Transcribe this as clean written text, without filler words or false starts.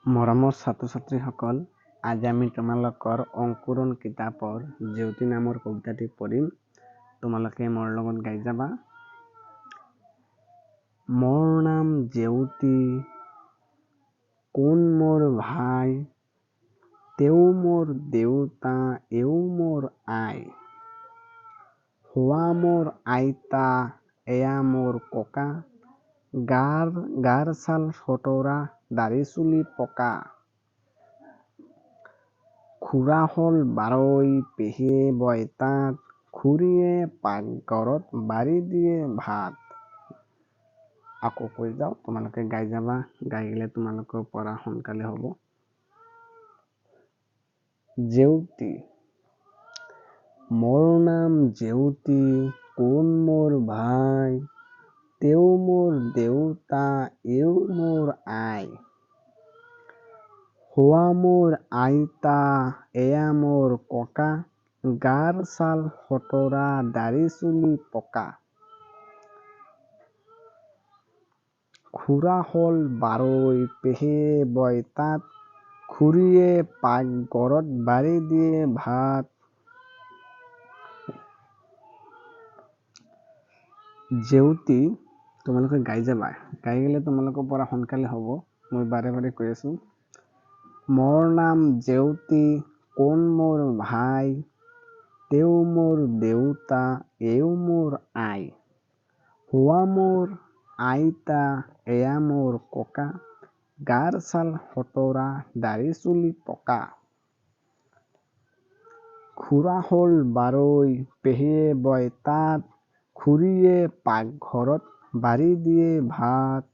মৰমৰ ছাত্ৰ ছাত্ৰীসকল, আজি আমি তোমালোকৰ অংকুৰণ কিতাপৰ জেউতি নামৰ কবিতাটি পঢ়িম। তোমালোকে মোৰ লগত গাই যাবা। মোৰ নাম জেউতি, কোন মোৰ ভাই, তেওঁ মোৰ দেউতা, এও মোৰ আই। হোৱা মোৰ আইতা, এয়া মোৰ ককা, গাৰ ছাল ফটৰা, দাড়ি চুলি পকা। খুৰা হ'ল বাৰৈ, পেহীয়ে বয় তাঁত, খুৰীয়ে পাকঘৰত বাঢ়ি দিয়ে ভাত। আকৌ কৈ যাওঁ, তোমালোকে গাই যাবা। গাই গ'লে তোমালোকৰ পঢ়া সোনকালে হ'ব। জেউতি। মোৰ নাম জেউতি, কোন মোৰ ভাই, তেওঁ মোৰ দেউতা, এও মোৰ আই। হোৱা মোৰ আইতা, এয়া মোৰ ককা, গাৰ ছাল ফটৰা, দাড়ি চুলি পকা। খুৰা হ'ল বাৰৈ, পেহীয়ে বয় তাঁত, খুৰীয়ে পাকঘৰত বাঢ়ি দিয়ে ভাত। জেউতি তোমালোকে গাই যাবা। গাই গ'লে তোমালোকৰ পৰা সোনকালে হ'ব। মই বাৰে বাৰে কৈ আছোঁ। মোৰ নাম জেউতি, কোন মোৰ ভাই, তেওঁ মোৰ দেউতা, এও মোৰ আই। হোৱা মোৰ আইতা, এয়া মোৰ ককা, গাৰ ছাল ফটৰা, দাড়ি চুলি পকা। খুৰা হ'ল বাৰৈ, পেহীয়ে বয় তাঁত, খুৰীয়ে পাকঘৰত বাঢ়ি দিয়ে ভাত।